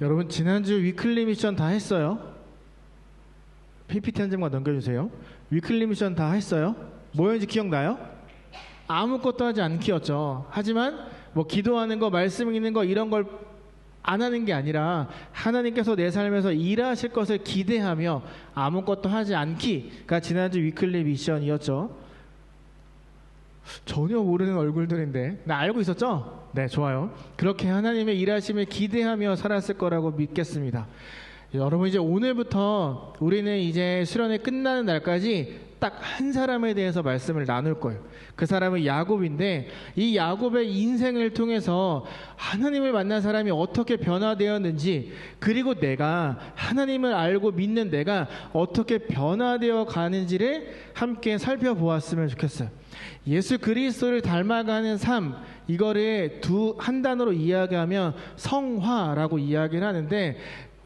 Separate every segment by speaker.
Speaker 1: 여러분 지난주 위클리 미션 다 했어요? PPT 한 장만 넘겨주세요. 위클리 미션 다 했어요? 뭐였는지 기억나요? 아무것도 하지 않기였죠. 하지만 뭐 기도하는 거, 말씀 읽는 거 이런 걸 안 하는 게 아니라 하나님께서 내 삶에서 일하실 것을 기대하며 아무것도 하지 않기가 지난주 위클리 미션이었죠. 전혀 모르는 얼굴들인데 나 알고 있었죠? 네, 좋아요. 그렇게 하나님의 일하심을 기대하며 살았을 거라고 믿겠습니다. 여러분 이제 오늘부터 우리는 이제 수련회 끝나는 날까지 딱 한 사람에 대해서 말씀을 나눌 거예요. 그 사람은 야곱인데 이 야곱의 인생을 통해서 하나님을 만난 사람이 어떻게 변화되었는지, 그리고 내가 하나님을 알고 믿는 내가 어떻게 변화되어 가는지를 함께 살펴보았으면 좋겠어요. 예수 그리스도를 닮아가는 삶, 이거를 한 단어로 이야기하면 성화라고 이야기를 하는데,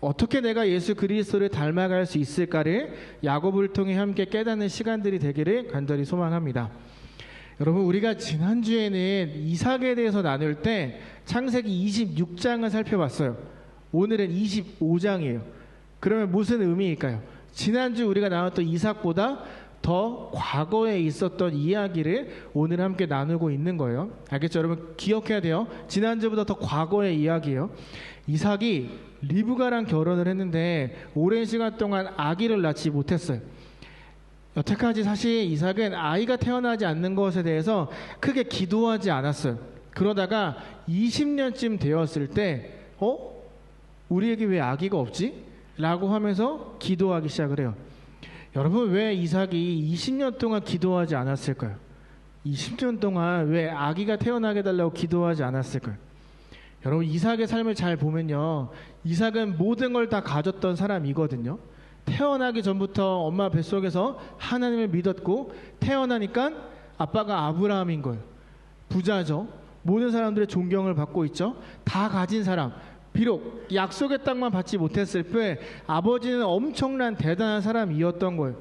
Speaker 1: 어떻게 내가 예수 그리스도를 닮아갈 수 있을까를 야곱을 통해 함께 깨닫는 시간들이 되기를 간절히 소망합니다. 여러분 우리가 지난주에는 이삭에 대해서 나눌 때 창세기 26장을 살펴봤어요. 오늘은 25장이에요. 그러면 무슨 의미일까요? 지난주 우리가 나눴던 이삭보다 더 과거에 있었던 이야기를 오늘 함께 나누고 있는 거예요. 알겠죠? 여러분 기억해야 돼요. 지난주보다 더 과거의 이야기예요. 이삭이 리브가랑 결혼을 했는데 오랜 시간 동안 아기를 낳지 못했어요. 여태까지 사실 이삭은 아이가 태어나지 않는 것에 대해서 크게 기도하지 않았어요. 그러다가 20년쯤 되었을 때 우리에게 왜 아기가 없지? 라고 하면서 기도하기 시작을 해요. 여러분 왜 이삭이 20년 동안 기도하지 않았을까요? 20년 동안 왜 아기가 태어나게 달라고 기도하지 않았을까요? 여러분 이삭의 삶을 잘 보면요, 이삭은 모든 걸 다 가졌던 사람이거든요. 태어나기 전부터 엄마 뱃속에서 하나님을 믿었고, 태어나니까 아빠가 아브라함인 거예요. 부자죠. 모든 사람들의 존경을 받고 있죠. 다 가진 사람. 비록 약속의 땅만 받지 못했을 뿐 아버지는 엄청난 대단한 사람이었던 거예요.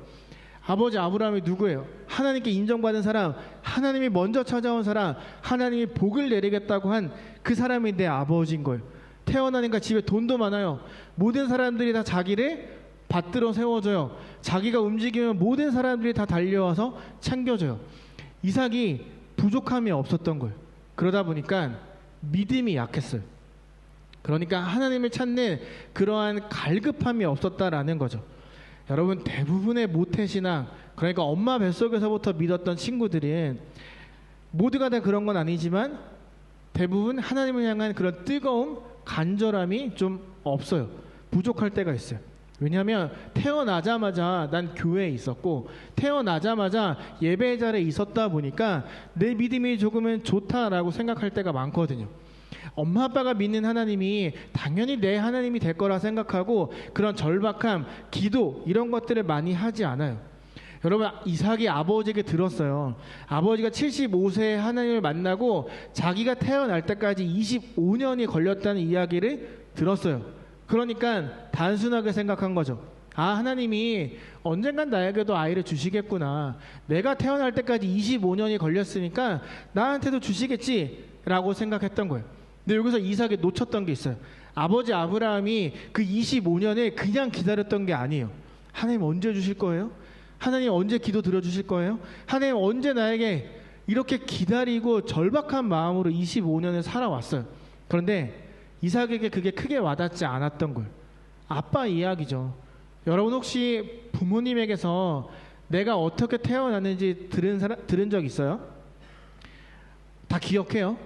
Speaker 1: 아버지 아브라함이 누구예요? 하나님께 인정받은 사람, 하나님이 먼저 찾아온 사람, 하나님이 복을 내리겠다고 한 그 사람이 내 아버지인 거예요. 태어나니까 집에 돈도 많아요. 모든 사람들이 다 자기를 받들어 세워줘요. 자기가 움직이면 모든 사람들이 다 달려와서 챙겨줘요. 이삭이 부족함이 없었던 거예요. 그러다 보니까 믿음이 약했어요. 그러니까 하나님을 찾는 그러한 갈급함이 없었다라는 거죠. 여러분 대부분의 모태신앙, 그러니까 엄마 뱃속에서부터 믿었던 친구들은 모두가 다 그런 건 아니지만 대부분 하나님을 향한 그런 뜨거움, 간절함이 좀 없어요. 부족할 때가 있어요. 왜냐하면 태어나자마자 난 교회에 있었고 태어나자마자 예배 자리에 있었다 보니까 내 믿음이 조금은 좋다라고 생각할 때가 많거든요. 엄마 아빠가 믿는 하나님이 당연히 내 하나님이 될 거라 생각하고 그런 절박함, 기도 이런 것들을 많이 하지 않아요. 여러분 이삭이 아버지에게 들었어요. 아버지가 75세에 하나님을 만나고 자기가 태어날 때까지 25년이 걸렸다는 이야기를 들었어요. 그러니까 단순하게 생각한 거죠. 아, 하나님이 언젠간 나에게도 아이를 주시겠구나. 내가 태어날 때까지 25년이 걸렸으니까 나한테도 주시겠지 라고 생각했던 거예요. 근데 여기서 이삭이 놓쳤던 게 있어요. 아버지 아브라함이 그 25년을 그냥 기다렸던 게 아니에요. 하나님 언제 주실 거예요? 하나님 언제 기도 들어주실 거예요? 하나님 언제 나에게 이렇게 기다리고 절박한 마음으로 25년을 살아왔어요. 그런데 이삭에게 그게 크게 와닿지 않았던 거예요. 아빠 이야기죠. 여러분 혹시 부모님에게서 내가 어떻게 태어났는지 들은 적 있어요? 다 기억해요?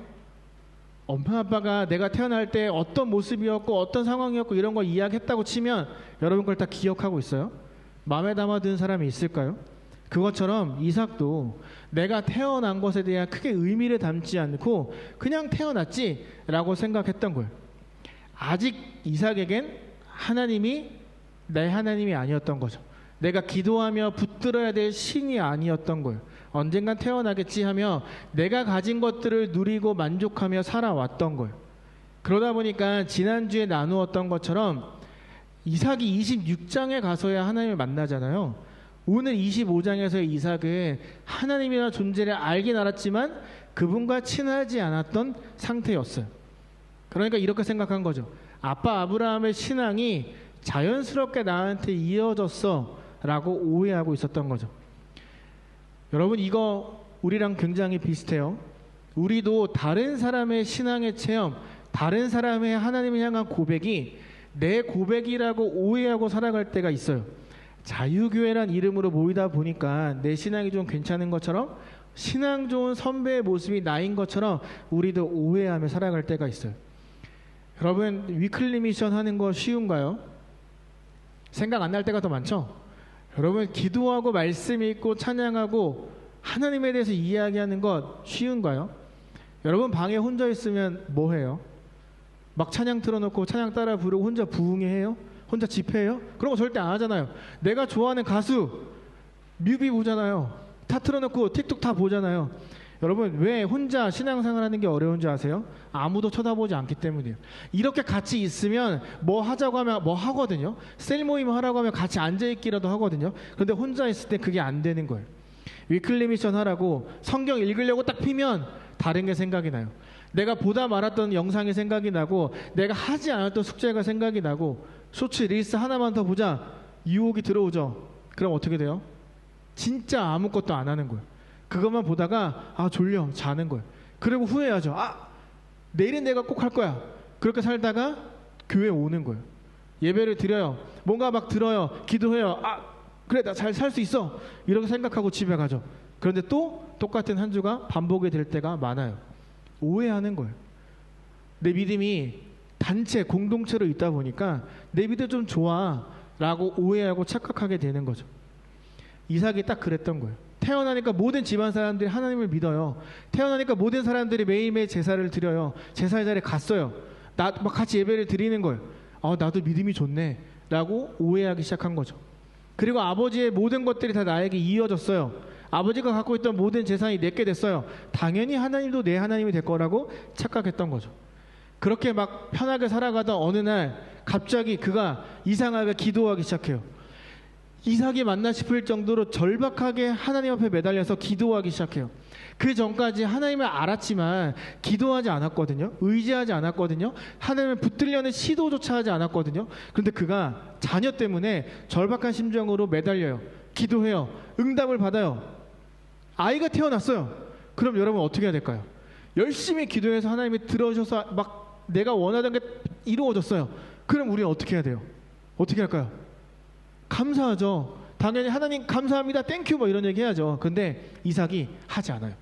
Speaker 1: 엄마 아빠가 내가 태어날 때 어떤 모습이었고 어떤 상황이었고 이런 거 이야기했다고 치면 여러분 그걸 다 기억하고 있어요? 마음에 담아둔 사람이 있을까요? 그것처럼 이삭도 내가 태어난 것에 대한 크게 의미를 담지 않고 그냥 태어났지 라고 생각했던 거예요. 아직 이삭에겐 하나님이 내 하나님이 아니었던 거죠. 내가 기도하며 붙들어야 될 신이 아니었던 거예요. 언젠간 태어나겠지 하며 내가 가진 것들을 누리고 만족하며 살아왔던 거예요. 그러다 보니까 지난주에 나누었던 것처럼 이삭이 26장에 가서야 하나님을 만나잖아요. 오늘 25장에서의 이삭은 하나님이라는 존재를 알긴 알았지만 그분과 친하지 않았던 상태였어요. 그러니까 이렇게 생각한 거죠. 아빠 아브라함의 신앙이 자연스럽게 나한테 이어졌어 라고 오해하고 있었던 거죠. 여러분, 이거 우리랑 굉장히 비슷해요. 우리도 다른 사람의 신앙의 체험, 다른 사람의 하나님을 향한 고백이 내 고백이라고 오해하고 살아갈 때가 있어요. 자유교회란 이름으로 모이다 보니까 내 신앙이 좀 괜찮은 것처럼, 신앙 좋은 선배의 모습이 나인 것처럼 우리도 오해하며 살아갈 때가 있어요. 여러분, 위클리 미션 하는 거 쉬운가요? 생각 안 날 때가 더 많죠? 여러분, 기도하고 말씀 읽고 찬양하고 하나님에 대해서 이야기하는 것 쉬운가요? 여러분, 방에 혼자 있으면 뭐 해요? 막 찬양 틀어놓고 찬양 따라 부르고 혼자 부흥회 해요? 혼자 집회해요? 그런 거 절대 안 하잖아요. 내가 좋아하는 가수 뮤비 보잖아요. 다 틀어놓고 틱톡 다 보잖아요. 여러분, 왜 혼자 신앙생활 하는 게 어려운지 아세요? 아무도 쳐다보지 않기 때문이에요. 이렇게 같이 있으면 뭐 하자고 하면 뭐 하거든요. 셀 모임 하라고 하면 같이 앉아있기라도 하거든요. 근데 혼자 있을 때 그게 안 되는 거예요. 위클리 미션 하라고 성경 읽으려고 딱 피면 다른 게 생각이 나요. 내가 보다 말았던 영상이 생각이 나고, 내가 하지 않았던 숙제가 생각이 나고, 쇼츠 릴스 하나만 더 보자 유혹이 들어오죠. 그럼 어떻게 돼요? 진짜 아무것도 안 하는 거예요. 그것만 보다가 졸려 자는 거예요. 그리고 후회하죠. 내일은 내가 꼭 할 거야. 그렇게 살다가 교회 오는 거예요. 예배를 드려요. 뭔가 막 들어요. 기도해요. 그래, 나 잘 살 수 있어. 이렇게 생각하고 집에 가죠. 그런데 또 똑같은 한 주가 반복이 될 때가 많아요. 오해하는 거예요. 내 믿음이 단체, 공동체로 있다 보니까 내 믿음 좀 좋아 라고 오해하고 착각하게 되는 거죠. 이삭이 딱 그랬던 거예요. 태어나니까 모든 집안 사람들이 하나님을 믿어요. 태어나니까 모든 사람들이 매일매일 제사를 드려요. 제사 자리에 갔어요. 막 같이 예배를 드리는 거예요. 나도 믿음이 좋네 라고 오해하기 시작한 거죠. 그리고 아버지의 모든 것들이 다 나에게 이어졌어요. 아버지가 갖고 있던 모든 재산이 내게 됐어요. 당연히 하나님도 내 하나님이 될 거라고 착각했던 거죠. 그렇게 막 편하게 살아가던 어느 날 갑자기 그가 이상하게 기도하기 시작해요. 이삭이 맞나 싶을 정도로 절박하게 하나님 앞에 매달려서 기도하기 시작해요. 그 전까지 하나님을 알았지만 기도하지 않았거든요. 의지하지 않았거든요. 하나님을 붙들려는 시도조차 하지 않았거든요. 그런데 그가 자녀 때문에 절박한 심정으로 매달려요. 기도해요. 응답을 받아요. 아이가 태어났어요. 그럼 여러분 어떻게 해야 될까요? 열심히 기도해서 하나님이 들어주셔서 막 내가 원하던 게 이루어졌어요. 그럼 우리는 어떻게 해야 돼요? 어떻게 할까요? 감사하죠. 당연히 하나님 감사합니다, 땡큐 뭐 이런 얘기 해야죠. 근데 이삭이 하지 않아요.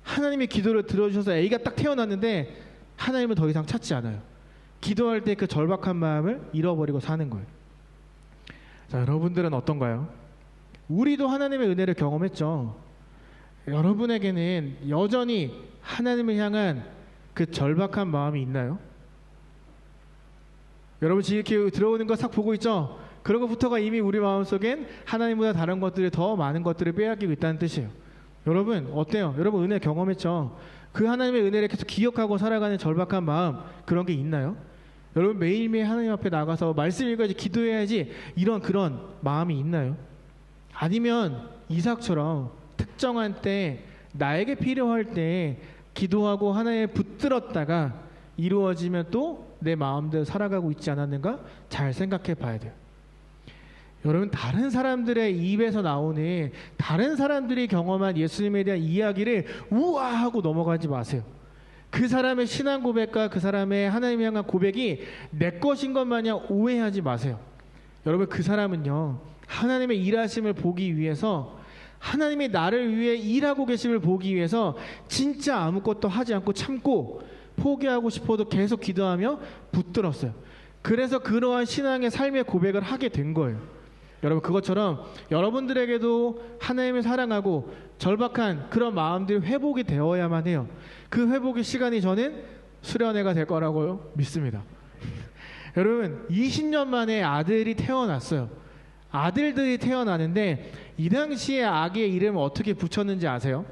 Speaker 1: 하나님의 기도를 들어주셔서 애가 딱 태어났는데 하나님은 더 이상 찾지 않아요. 기도할 때 그 절박한 마음을 잃어버리고 사는 거예요. 자, 여러분들은 어떤가요? 우리도 하나님의 은혜를 경험했죠. 여러분에게는 여전히 하나님을 향한 그 절박한 마음이 있나요? 여러분 지금 이렇게 들어오는 거 싹 보고 있죠? 그러고부터가 이미 우리 마음속엔 하나님보다 다른 것들이 더 많은 것들을 빼앗기고 있다는 뜻이에요. 여러분 어때요? 여러분 은혜 경험했죠? 그 하나님의 은혜를 계속 기억하고 살아가는 절박한 마음, 그런 게 있나요? 여러분 매일매일 하나님 앞에 나가서 말씀 읽어야지, 기도해야지, 이런 그런 마음이 있나요? 아니면 이삭처럼 특정한 때 나에게 필요할 때 기도하고 하나님에 붙들었다가 이루어지면 또 내 마음대로 살아가고 있지 않았는가 잘 생각해 봐야 돼요. 여러분 다른 사람들의 입에서 나오는, 다른 사람들이 경험한 예수님에 대한 이야기를 우아하고 넘어가지 마세요. 그 사람의 신앙 고백과 그 사람의 하나님을 향한 고백이 내 것인 것 마냥 오해하지 마세요. 여러분 그 사람은요 하나님의 일하심을 보기 위해서, 하나님이 나를 위해 일하고 계심을 보기 위해서 진짜 아무것도 하지 않고 참고 포기하고 싶어도 계속 기도하며 붙들었어요. 그래서 그러한 신앙의 삶의 고백을 하게 된 거예요. 여러분 그것처럼 여러분들에게도 하나님을 사랑하고 절박한 그런 마음들이 회복이 되어야만 해요. 그 회복의 시간이 저는 수련회가 될 거라고 믿습니다. 여러분 20년 만에 아들이 태어났어요. 아들들이 태어나는데 이 당시에 아기의 이름을 어떻게 붙였는지 아세요?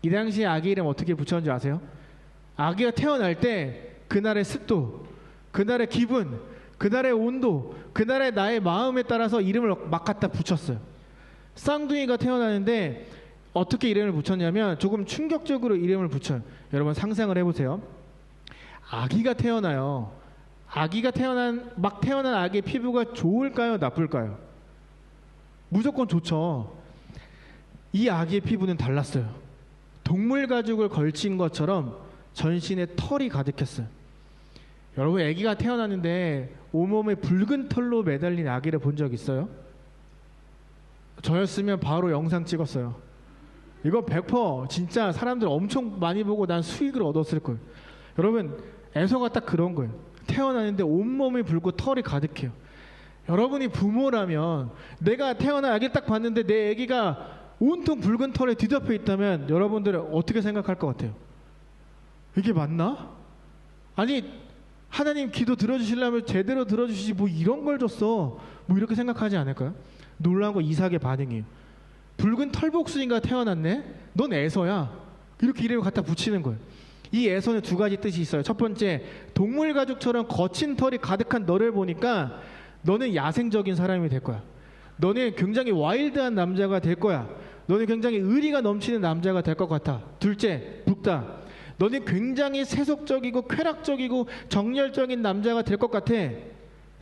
Speaker 1: 이 당시에 아기 이름 어떻게 붙였는지 아세요? 아기가 태어날 때 그날의 습도, 그날의 기분, 그날의 온도, 그날의 나의 마음에 따라서 이름을 막 갖다 붙였어요. 쌍둥이가 태어나는데 어떻게 이름을 붙였냐면 조금 충격적으로 이름을 붙여요. 여러분 상상을 해보세요. 아기가 태어나요. 막 태어난 아기의 피부가 좋을까요? 나쁠까요? 무조건 좋죠. 이 아기의 피부는 달랐어요. 동물 가죽을 걸친 것처럼 전신에 털이 가득했어요. 여러분, 아기가 태어났는데 온몸에 붉은 털로 매달린 아기를 본 적 있어요? 저였으면 바로 영상 찍었어요. 이거 100% 진짜 사람들 엄청 많이 보고 난 수익을 얻었을 거예요. 여러분, 에서가 딱 그런 거예요. 태어나는데 온몸이 붉고 털이 가득해요. 여러분이 부모라면, 내가 태어난 아기를 딱 봤는데 내 아기가 온통 붉은 털에 뒤덮여 있다면 여러분들은 어떻게 생각할 것 같아요? 이게 맞나? 아니, 하나님 기도 들어주시려면 제대로 들어주시지 뭐 이런 걸 줬어, 뭐 이렇게 생각하지 않을까요? 놀라운 거 이삭의 반응이에요. 붉은 털복숭이가 태어났네? 넌 에서야. 이렇게 이름을 갖다 붙이는 거예요. 이 에서는 두 가지 뜻이 있어요. 첫 번째, 동물 가죽처럼 거친 털이 가득한 너를 보니까 너는 야생적인 사람이 될 거야. 너는 굉장히 와일드한 남자가 될 거야. 너는 굉장히 의리가 넘치는 남자가 될 것 같아. 둘째, 붉다. 너는 굉장히 세속적이고 쾌락적이고 정열적인 남자가 될 것 같아.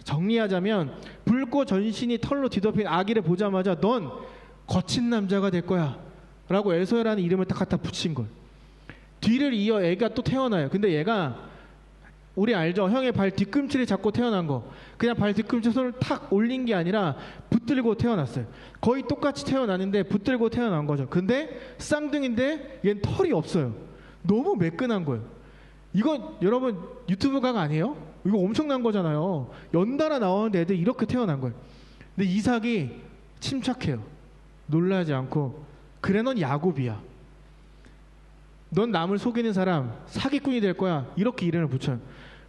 Speaker 1: 정리하자면, 붉고 전신이 털로 뒤덮인 아기를 보자마자 넌 거친 남자가 될 거야 라고 에서라는 이름을 딱 갖다 붙인 거예요. 뒤를 이어 애가 또 태어나요. 근데 얘가, 우리 알죠? 형의 발 뒤꿈치를 잡고 태어난 거. 그냥 발 뒤꿈치 손을 탁 올린 게 아니라 붙들고 태어났어요. 거의 똑같이 태어나는데 붙들고 태어난 거죠. 근데 쌍둥이인데 얘는 털이 없어요. 너무 매끈한 거예요. 이건 여러분 유튜브 각 아니에요? 이거 엄청난 거잖아요. 연달아 나오는데 애들 이렇게 태어난 거예요. 근데 이삭이 침착해요. 놀라지 않고, 그래 넌 야곱이야. 넌 남을 속이는 사람, 사기꾼이 될 거야. 이렇게 이름을 붙여요.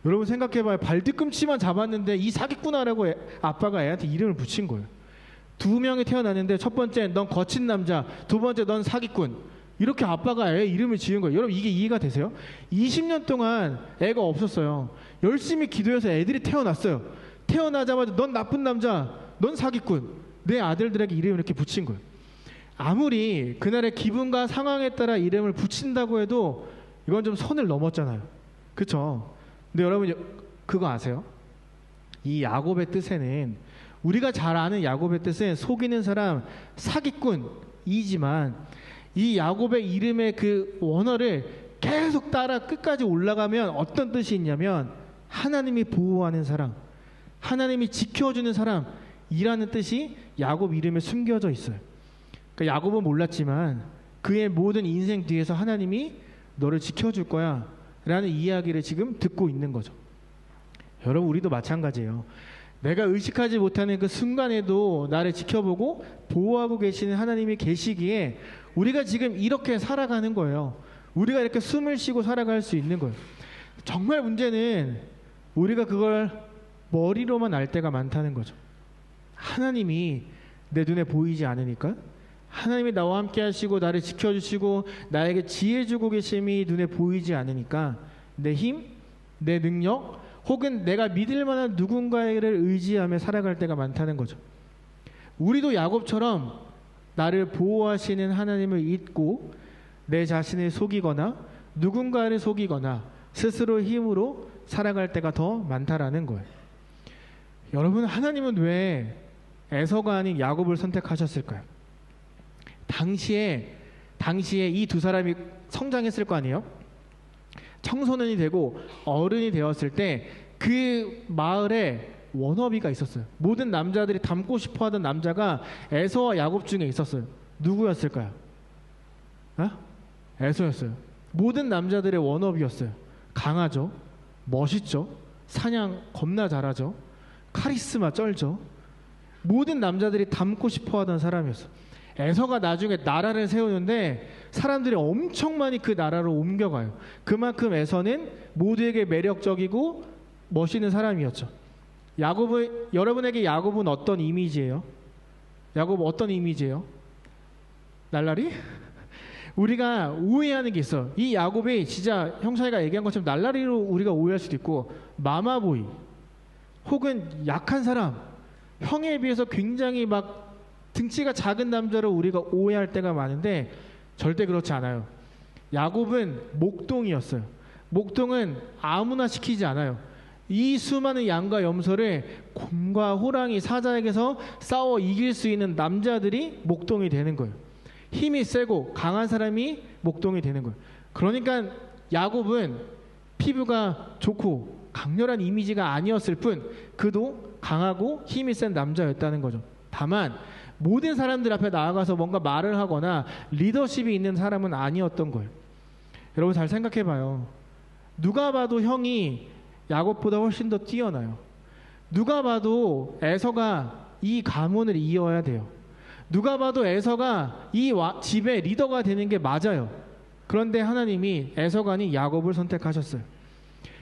Speaker 1: 여러분 생각해봐요. 발뒤꿈치만 잡았는데 이 사기꾼아라고 아빠가 애한테 이름을 붙인 거예요. 두 명이 태어났는데 첫 번째 넌 거친 남자, 두 번째 넌 사기꾼. 이렇게 아빠가 애 이름을 지은 거예요. 여러분 이게 이해가 되세요? 20년 동안 애가 없었어요. 열심히 기도해서 애들이 태어났어요. 태어나자마자 넌 나쁜 남자, 넌 사기꾼. 내 아들들에게 이름을 이렇게 붙인 거예요. 아무리 그날의 기분과 상황에 따라 이름을 붙인다고 해도 이건 좀 선을 넘었잖아요. 그렇죠? 근데 여러분 그거 아세요? 이 야곱의 뜻에는, 우리가 잘 아는 야곱의 뜻은 속이는 사람, 사기꾼이지만 이 야곱의 이름의 그 원어를 계속 따라 끝까지 올라가면 어떤 뜻이 있냐면, 하나님이 보호하는 사람, 하나님이 지켜주는 사람이라는 뜻이 야곱 이름에 숨겨져 있어요. 그러니까 야곱은 몰랐지만 그의 모든 인생 뒤에서 하나님이 너를 지켜줄 거야 라는 이야기를 지금 듣고 있는 거죠. 여러분 우리도 마찬가지예요. 내가 의식하지 못하는 그 순간에도 나를 지켜보고 보호하고 계시는 하나님이 계시기에 우리가 지금 이렇게 살아가는 거예요. 우리가 이렇게 숨을 쉬고 살아갈 수 있는 거예요. 정말 문제는 우리가 그걸 머리로만 알 때가 많다는 거죠. 하나님이 내 눈에 보이지 않으니까, 하나님이 나와 함께 하시고 나를 지켜주시고 나에게 지혜 주고 계심이 눈에 보이지 않으니까 내 힘, 내 능력, 혹은 내가 믿을 만한 누군가를 의지하며 살아갈 때가 많다는 거죠. 우리도 야곱처럼 나를 보호하시는 하나님을 잊고 내 자신을 속이거나 누군가를 속이거나 스스로 힘으로 살아갈 때가 더 많다라는 거예요. 여러분, 하나님은 왜 에서가 아닌 야곱을 선택하셨을까요? 당시에 이 두 사람이 성장했을 거 아니에요? 청소년이 되고 어른이 되었을 때 그 마을에 워너비가 있었어요. 모든 남자들이 닮고 싶어하던 남자가 에서와 야곱 중에 있었어요. 누구였을까요? 에서였어요. 모든 남자들의 워너비였어요. 강하죠, 멋있죠, 사냥 겁나 잘하죠, 카리스마 쩔죠. 모든 남자들이 닮고 싶어하던 사람이었어요. 에서가 나중에 나라를 세우는데 사람들이 엄청 많이 그 나라로 옮겨가요. 그만큼 에서는 모두에게 매력적이고 멋있는 사람이었죠. 여러분에게 야곱은 어떤 이미지예요? 야곱 어떤 이미지예요? 날라리? 우리가 오해하는 게 있어. 이 야곱이 진짜 형사이가 얘기한 것처럼 날라리로 우리가 오해할 수도 있고, 마마보이 혹은 약한 사람, 형에 비해서 굉장히 막 등치가 작은 남자로 우리가 오해할 때가 많은데 절대 그렇지 않아요. 야곱은 목동이었어요. 목동은 아무나 시키지 않아요. 이 수많은 양과 염소를 곰과 호랑이, 사자에게서 싸워 이길 수 있는 남자들이 목동이 되는 거예요. 힘이 세고 강한 사람이 목동이 되는 거예요. 그러니까 야곱은 피부가 좋고 강렬한 이미지가 아니었을 뿐 그도 강하고 힘이 센 남자였다는 거죠. 다만 모든 사람들 앞에 나아가서 뭔가 말을 하거나 리더십이 있는 사람은 아니었던 거예요. 여러분 잘 생각해 봐요. 누가 봐도 형이 야곱보다 훨씬 더 뛰어나요. 누가 봐도 에서가 이 가문을 이어야 돼요. 누가 봐도 에서가 이 집의 리더가 되는 게 맞아요. 그런데 하나님이 에서가 아닌 야곱을 선택하셨어요.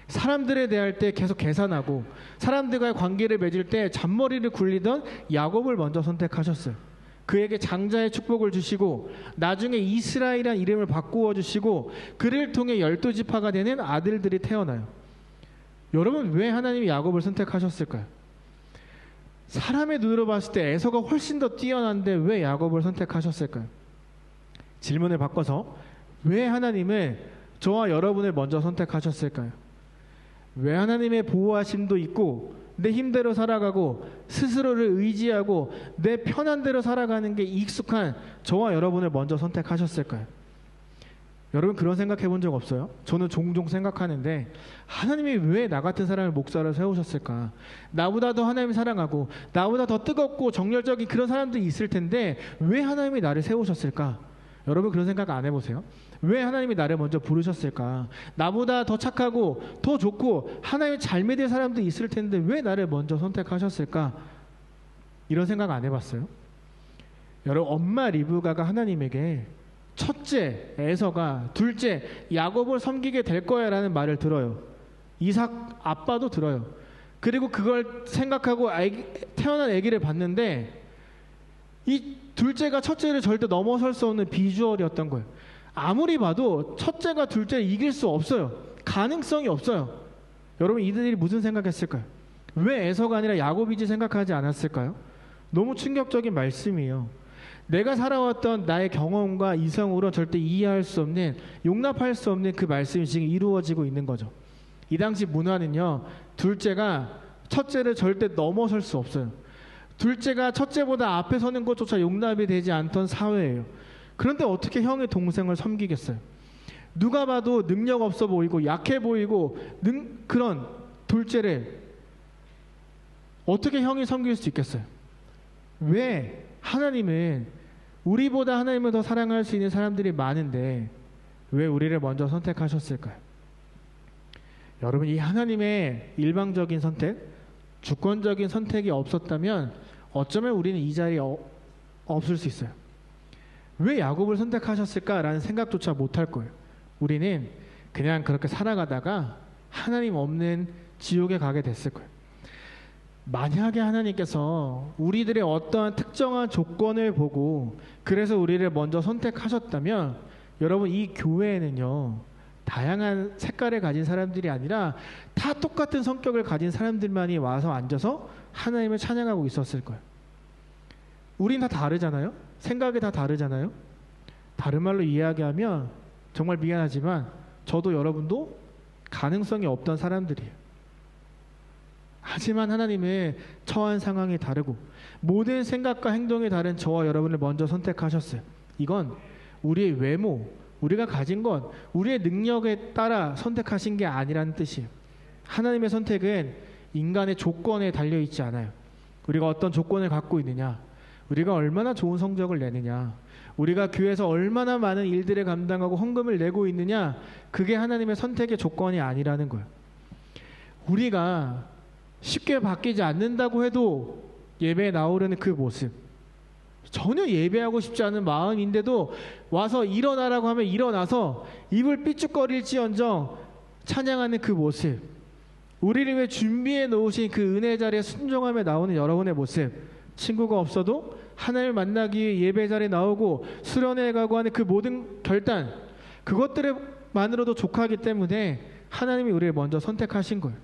Speaker 1: 사람들에 대할 때 계속 계산하고 사람들과의 관계를 맺을 때 잔머리를 굴리던 야곱을 먼저 선택하셨어요. 그에게 장자의 축복을 주시고 나중에 이스라엘이라는 이름을 바꾸어 주시고 그를 통해 12지파가 되는 아들들이 태어나요. 여러분 왜 하나님이 야곱을 선택하셨을까요? 사람의 눈으로 봤을 때 에서가 훨씬 더 뛰어난데 왜 야곱을 선택하셨을까요? 질문을 바꿔서 왜 하나님은 저와 여러분을 먼저 선택하셨을까요? 왜 하나님의 보호하심도 있고 내 힘대로 살아가고 스스로를 의지하고 내 편한 대로 살아가는 게 익숙한 저와 여러분을 먼저 선택하셨을까요? 여러분 그런 생각해 본 적 없어요? 저는 종종 생각하는데 하나님이 왜 나 같은 사람을 목사로 세우셨을까? 나보다 더 하나님을 사랑하고 나보다 더 뜨겁고 정열적인 그런 사람들이 있을 텐데 왜 하나님이 나를 세우셨을까? 여러분 그런 생각 안 해보세요? 왜 하나님이 나를 먼저 부르셨을까? 나보다 더 착하고 더 좋고 하나님을 잘 믿을 사람도 있을 텐데 왜 나를 먼저 선택하셨을까? 이런 생각 안 해봤어요? 여러분 엄마 리브가가 하나님에게 첫째 에서가 둘째 야곱을 섬기게 될 거야 라는 말을 들어요. 이삭 아빠도 들어요. 그리고 그걸 생각하고 태어난 아기를 봤는데 이 둘째가 첫째를 절대 넘어설 수 없는 비주얼이었던 거예요. 아무리 봐도 첫째가 둘째를 이길 수 없어요. 가능성이 없어요. 여러분 이들이 무슨 생각했을까요? 왜 에서가 아니라 야곱이지 생각하지 않았을까요? 너무 충격적인 말씀이에요. 내가 살아왔던 나의 경험과 이성으로 절대 이해할 수 없는 용납할 수 없는 그 말씀이 지금 이루어지고 있는 거죠. 이 당시 문화는요. 둘째가 첫째를 절대 넘어설 수 없어요. 둘째가 첫째보다 앞에 서는 것조차 용납이 되지 않던 사회예요. 그런데 어떻게 형의 동생을 섬기겠어요? 누가 봐도 능력 없어 보이고 약해 보이고 그런 둘째를 어떻게 형이 섬길 수 있겠어요? 왜 하나님은 우리보다 하나님을 더 사랑할 수 있는 사람들이 많은데 왜 우리를 먼저 선택하셨을까요? 여러분 이 하나님의 일방적인 선택, 주권적인 선택이 없었다면 어쩌면 우리는 이 자리에 없을 수 있어요. 왜 야곱을 선택하셨을까라는 생각조차 못할 거예요. 우리는 그냥 그렇게 살아가다가 하나님 없는 지옥에 가게 됐을 거예요. 만약에 하나님께서 우리들의 어떠한 특정한 조건을 보고 그래서 우리를 먼저 선택하셨다면 여러분 이 교회에는요 다양한 색깔을 가진 사람들이 아니라 다 똑같은 성격을 가진 사람들만이 와서 앉아서 하나님을 찬양하고 있었을 거예요. 우린 다 다르잖아요. 생각이 다 다르잖아요. 다른 말로 이야기하면 정말 미안하지만 저도 여러분도 가능성이 없던 사람들이에요. 하지만 하나님은 처한 상황이 다르고 모든 생각과 행동이 다른 저와 여러분을 먼저 선택하셨어요. 이건 우리의 외모, 우리가 가진 것, 우리의 능력에 따라 선택하신 게 아니라는 뜻이에요. 하나님의 선택은 인간의 조건에 달려있지 않아요. 우리가 어떤 조건을 갖고 있느냐, 우리가 얼마나 좋은 성적을 내느냐, 우리가 교회에서 얼마나 많은 일들을 감당하고 헌금을 내고 있느냐, 그게 하나님의 선택의 조건이 아니라는 거예요. 우리가 쉽게 바뀌지 않는다고 해도 예배에 나오려는 그 모습, 전혀 예배하고 싶지 않은 마음인데도 와서 일어나라고 하면 일어나서 입을 삐죽거릴지언정 찬양하는 그 모습, 우리를 위해 준비해 놓으신 그 은혜 자리에 순종하며 나오는 여러분의 모습, 친구가 없어도 하나님을 만나기 위해 예배 자리에 나오고 수련회 가고 하는 그 모든 결단, 그것들만으로도 족하기 때문에 하나님이 우리를 먼저 선택하신 거예요.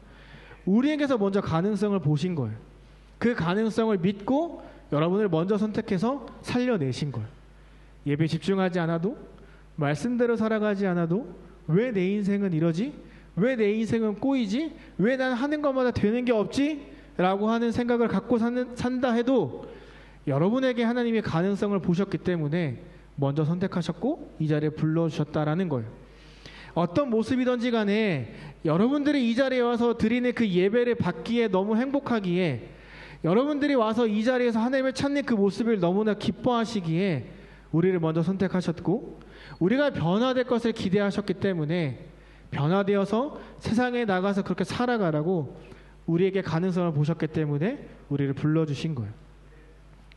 Speaker 1: 우리에게서 먼저 가능성을 보신 거예요. 그 가능성을 믿고 여러분을 먼저 선택해서 살려내신 거예요. 예배 집중하지 않아도, 말씀대로 살아가지 않아도 왜 내 인생은 이러지? 왜 내 인생은 꼬이지? 왜 난 하는 것마다 되는 게 없지? 라고 하는 생각을 갖고 산다 해도 여러분에게 하나님이 가능성을 보셨기 때문에 먼저 선택하셨고 이 자리에 불러주셨다라는 거예요. 어떤 모습이든지 간에 여러분들이 이 자리에 와서 드리는 그 예배를 받기에 너무 행복하기에, 여러분들이 와서 이 자리에서 하나님을 찾는 그 모습을 너무나 기뻐하시기에 우리를 먼저 선택하셨고, 우리가 변화될 것을 기대하셨기 때문에 변화되어서 세상에 나가서 그렇게 살아가라고 우리에게 가능성을 보셨기 때문에 우리를 불러주신 거예요.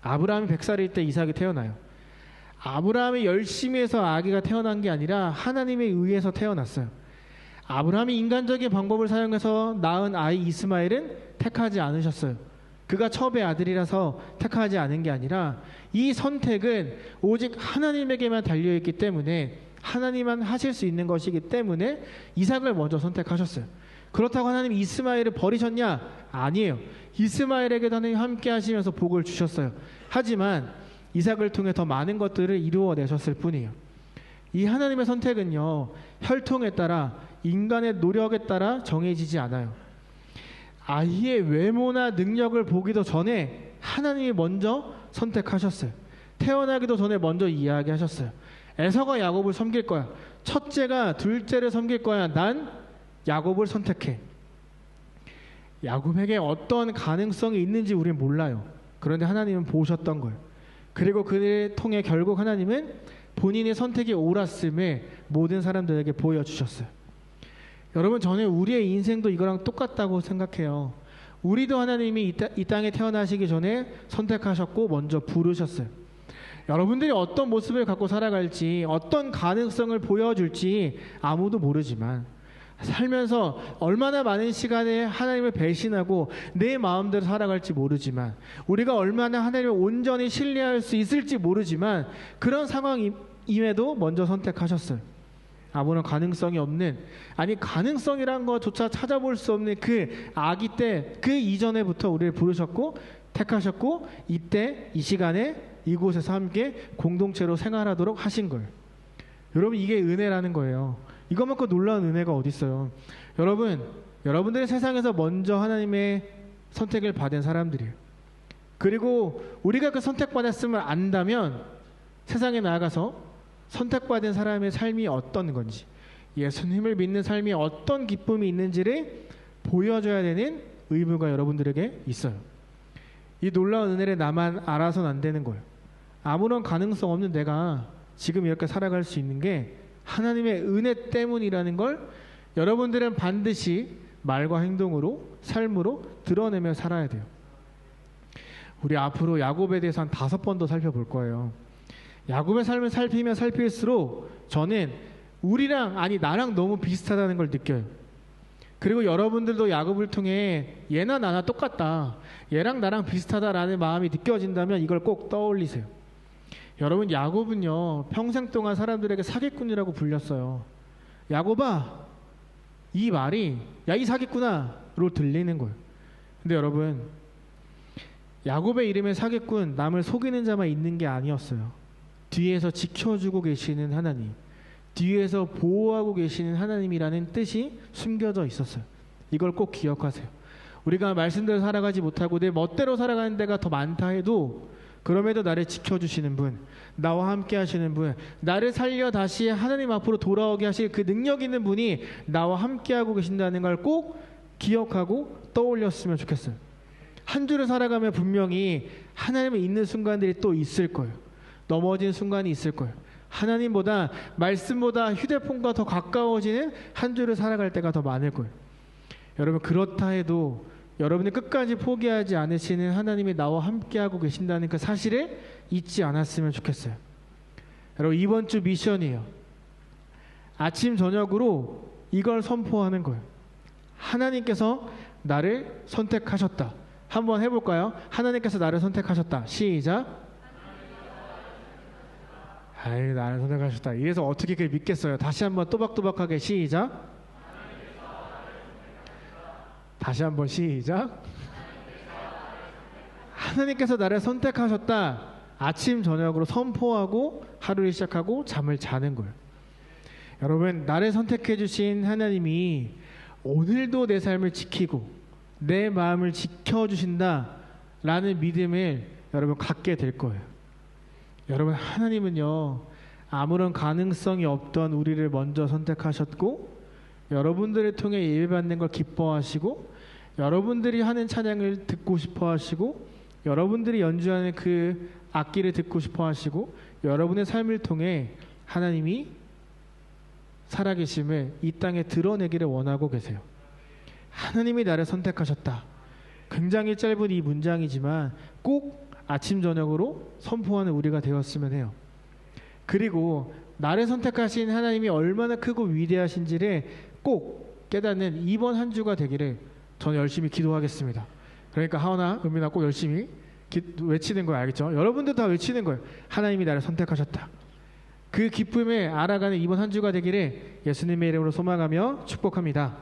Speaker 1: 아브라함이 100살일 때 이삭이 태어나요. 아브라함이 열심히 해서 아기가 태어난 게 아니라 하나님에 의해서 태어났어요. 아브라함이 인간적인 방법을 사용해서 낳은 아이 이스마엘은 택하지 않으셨어요. 그가 첩의 아들이라서 택하지 않은 게 아니라 이 선택은 오직 하나님에게만 달려있기 때문에 하나님만 하실 수 있는 것이기 때문에 이삭을 먼저 선택하셨어요. 그렇다고 하나님 이스마엘을 버리셨냐? 아니에요. 이스마엘에게도 하나님 함께 하시면서 복을 주셨어요. 하지만 이삭을 통해 더 많은 것들을 이루어내셨을 뿐이에요. 이 하나님의 선택은요, 혈통에 따라, 인간의 노력에 따라 정해지지 않아요. 아이의 외모나 능력을 보기도 전에 하나님이 먼저 선택하셨어요. 태어나기도 전에 먼저 이야기하셨어요. 에서가 야곱을 섬길 거야. 첫째가 둘째를 섬길 거야. 난 야곱을 선택해. 야곱에게 어떤 가능성이 있는지 우리는 몰라요. 그런데 하나님은 보셨던 거예요. 그리고 그를 통해 결국 하나님은 본인의 선택이 옳았음을 모든 사람들에게 보여주셨어요. 여러분, 저는 우리의 인생도 이거랑 똑같다고 생각해요. 우리도 하나님이 이 땅에 태어나시기 전에 선택하셨고 먼저 부르셨어요. 여러분들이 어떤 모습을 갖고 살아갈지, 어떤 가능성을 보여줄지 아무도 모르지만, 살면서 얼마나 많은 시간에 하나님을 배신하고 내 마음대로 살아갈지 모르지만, 우리가 얼마나 하나님을 온전히 신뢰할 수 있을지 모르지만, 그런 상황임에도 먼저 선택하셨어요. 아무런 가능성이 없는, 아니 가능성이란 것조차 찾아볼 수 없는 그 아기 때, 그 이전에부터 우리를 부르셨고 택하셨고, 이때 이 시간에 이곳에서 함께 공동체로 생활하도록 하신 거예요. 여러분, 이게 은혜라는 거예요. 이것만큼 놀라운 은혜가 어디 있어요. 여러분들이 세상에서 먼저 하나님의 선택을 받은 사람들이에요. 그리고 우리가 그 선택받았음을 안다면 세상에 나아가서 선택받은 사람의 삶이 어떤 건지, 예수님을 믿는 삶이 어떤 기쁨이 있는지를 보여줘야 되는 의무가 여러분들에게 있어요. 이 놀라운 은혜를 나만 알아서는 안 되는 거예요. 아무런 가능성 없는 내가 지금 이렇게 살아갈 수 있는 게 하나님의 은혜 때문이라는 걸 여러분들은 반드시 말과 행동으로, 삶으로 드러내며 살아야 돼요. 우리 앞으로 야곱에 대해서 한 5번 더 살펴볼 거예요. 야곱의 삶을 살피면 살필수록 저는 나랑 너무 비슷하다는 걸 느껴요. 그리고 여러분들도 야곱을 통해 얘나 나나 똑같다, 얘랑 나랑 비슷하다라는 마음이 느껴진다면 이걸 꼭 떠올리세요. 여러분, 야곱은요 평생 동안 사람들에게 사기꾼이라고 불렸어요. 야곱아, 이 말이 야 이 사기꾼아로 들리는 거예요. 근데 여러분, 야곱의 이름에 사기꾼, 남을 속이는 자만 있는 게 아니었어요. 뒤에서 지켜주고 계시는 하나님, 뒤에서 보호하고 계시는 하나님이라는 뜻이 숨겨져 있었어요. 이걸 꼭 기억하세요. 우리가 말씀대로 살아가지 못하고 내 멋대로 살아가는 데가 더 많다 해도, 그럼에도 나를 지켜주시는 분, 나와 함께 하시는 분, 나를 살려 다시 하나님 앞으로 돌아오게 하실 그 능력 있는 분이 나와 함께 하고 계신다는 걸 꼭 기억하고 떠올렸으면 좋겠어요. 한 주를 살아가면 분명히 하나님을 잊는 순간들이 또 있을 거예요. 넘어진 순간이 있을 거예요. 하나님보다, 말씀보다 휴대폰과 더 가까워지는 한 주를 살아갈 때가 더 많을 거예요. 여러분, 그렇다 해도 여러분이 끝까지 포기하지 않으시는 하나님이 나와 함께하고 계신다는 그 사실을 잊지 않았으면 좋겠어요. 여러분, 이번 주 미션이에요. 아침 저녁으로 이걸 선포하는 거예요. 하나님께서 나를 선택하셨다. 한번 해볼까요? 하나님께서 나를 선택하셨다. 시작. 아유, 나를 선택하셨다. 이래서 어떻게 그걸 믿겠어요? 다시 한번 또박또박하게 시작. 다시 한번 시작. 하나님께서 나를 선택하셨다. 아침 저녁으로 선포하고 하루를 시작하고 잠을 자는 거예요. 여러분, 나를 선택해 주신 하나님이 오늘도 내 삶을 지키고 내 마음을 지켜주신다라는 믿음을 여러분 갖게 될 거예요. 여러분, 하나님은요, 아무런 가능성이 없던 우리를 먼저 선택하셨고, 여러분들을 통해 예배받는 걸 기뻐하시고, 여러분들이 하는 찬양을 듣고 싶어 하시고, 여러분들이 연주하는 그 악기를 듣고 싶어 하시고, 여러분의 삶을 통해 하나님이 살아계심을 이 땅에 드러내기를 원하고 계세요. 하나님이 나를 선택하셨다. 굉장히 짧은 이 문장이지만 꼭 아침 저녁으로 선포하는 우리가 되었으면 해요. 그리고 나를 선택하신 하나님이 얼마나 크고 위대하신지를 꼭 깨닫는 이번 한 주가 되기를 저는 열심히 기도하겠습니다. 그러니까 하은아, 은민아 꼭 열심히 외치는 거 알겠죠? 여러분들 다 외치는 거예요. 하나님이 나를 선택하셨다. 그 기쁨에 알아가는 이번 한 주가 되기를 예수님의 이름으로 소망하며 축복합니다.